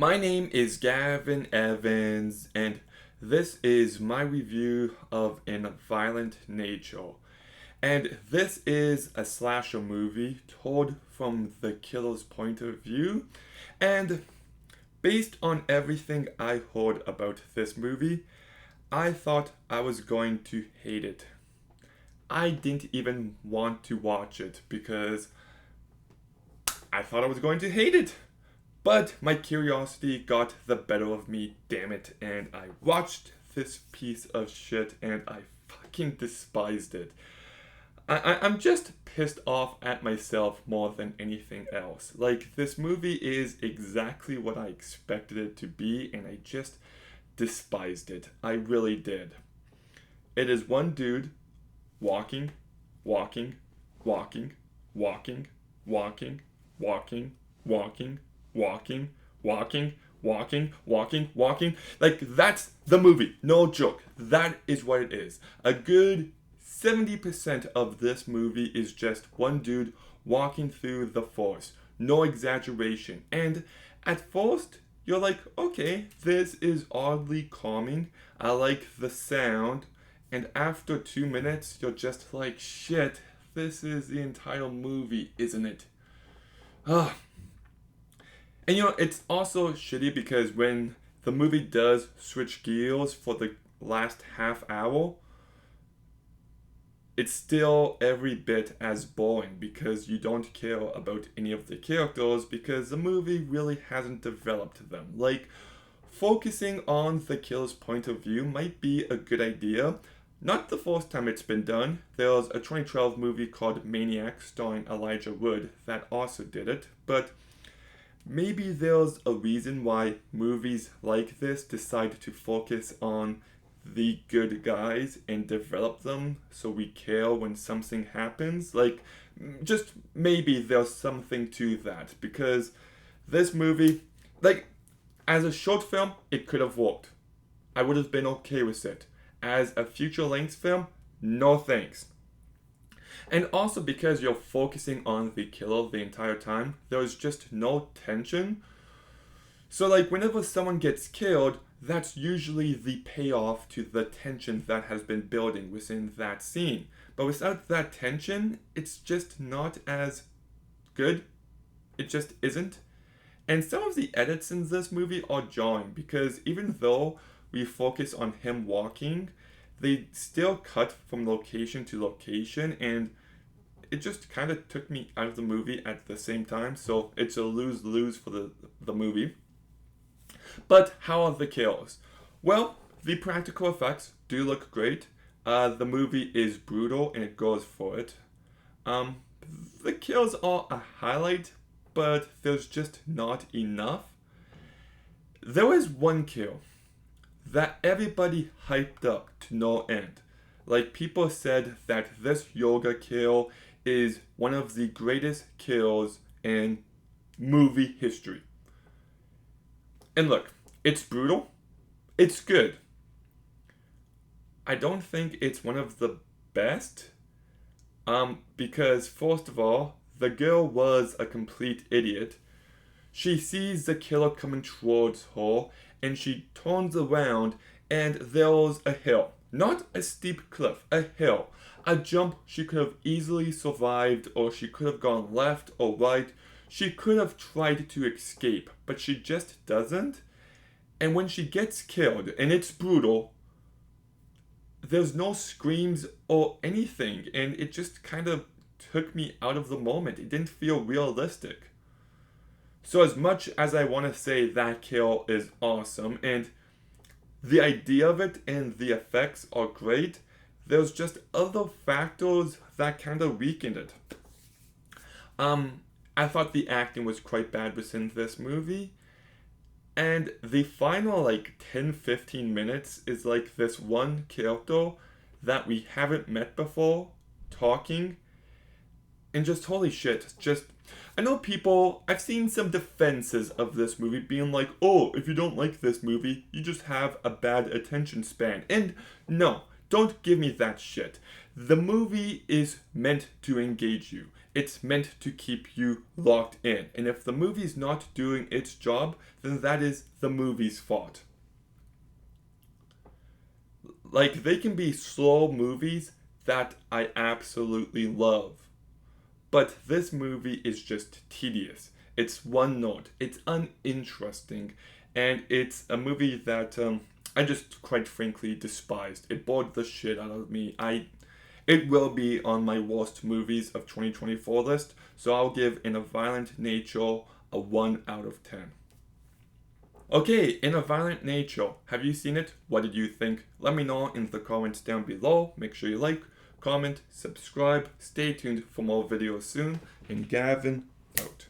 My name is Gavin Evans, and this is my review of In Violent Nature. And this is a slasher movie told from the killer's point of view. And based on everything I heard about this movie, I thought I was going to hate it. I didn't even want to watch it because I thought I was going to hate it. But my curiosity got the better of me, damn it, and I watched this piece of shit and I fucking despised it. I'm just pissed off at myself more than anything else. Like, this movie is exactly what I expected it to be, and I just despised it. I really did. It is one dude walking, walking, walking, walking, walking, walking, walking, walking, walking, walking, walking, walking. Like, that's the movie. No joke. That is what it is. A good 70% of this movie is just one dude walking through the forest. No exaggeration. And at first, you're like, okay, this is oddly calming. I like the sound. And after 2 minutes, you're just like, shit, this is the entire movie, isn't it? Ugh. And it's also shitty because when the movie does switch gears for the last half hour, it's still every bit as boring because you don't care about any of the characters because the movie really hasn't developed them. Like, focusing on the killer's point of view might be a good idea. Not the first time it's been done. There's a 2012 movie called Maniac starring Elijah Wood that also did it, but maybe there's a reason why movies like this decide to focus on the good guys and develop them so we care when something happens. Like, just maybe there's something to that because this movie, like, as a short film, it could have worked. I would have been okay with it. As a feature-length film, no thanks. And also because you're focusing on the killer the entire time, there's just no tension. So like whenever someone gets killed, that's usually the payoff to the tension that has been building within that scene. But without that tension, it's just not as good. It just isn't. And some of the edits in this movie are jarring because even though we focus on him walking, they still cut from location to location, and it just kind of took me out of the movie at the same time, so it's a lose-lose for the movie. But how are the kills? Well, the practical effects do look great. The movie is brutal and it goes for it. The kills are a highlight, but there's just not enough. There is one kill that everybody hyped up to no end. Like, people said that this yoga kill is one of the greatest kills in movie history. And look, it's brutal. It's good. I don't think it's one of the best. Because first of all, the girl was a complete idiot. She sees the killer coming towards her, and she turns around, and there's a hill. Not a steep cliff, a hill. A jump she could have easily survived, or she could have gone left or right. She could have tried to escape, but she just doesn't. And when she gets killed, and it's brutal, there's no screams or anything, and it just kind of took me out of the moment. It didn't feel realistic. So as much as I want to say that kill is awesome, and the idea of it and the effects are great, there's just other factors that kind of weakened it. I thought the acting was quite bad within this movie, and the final 10-15 minutes is like this one character that we haven't met before talking, and just holy shit, just I know I've seen some defenses of this movie being like, oh, if you don't like this movie, you just have a bad attention span. And no, don't give me that shit. The movie is meant to engage you. It's meant to keep you locked in. And if the movie's not doing its job, then that is the movie's fault. Like, they can be slow movies that I absolutely love. But this movie is just tedious. It's one note. It's uninteresting. And it's a movie that I just quite frankly despised. It bored the shit out of me. It will be on my worst movies of 2024 list, so I'll give In a Violent Nature a 1 out of 10. Okay, In a Violent Nature, have you seen it? What did you think? Let me know in the comments down below. Make sure you like, comment, subscribe, stay tuned for more videos soon, and Gavin out.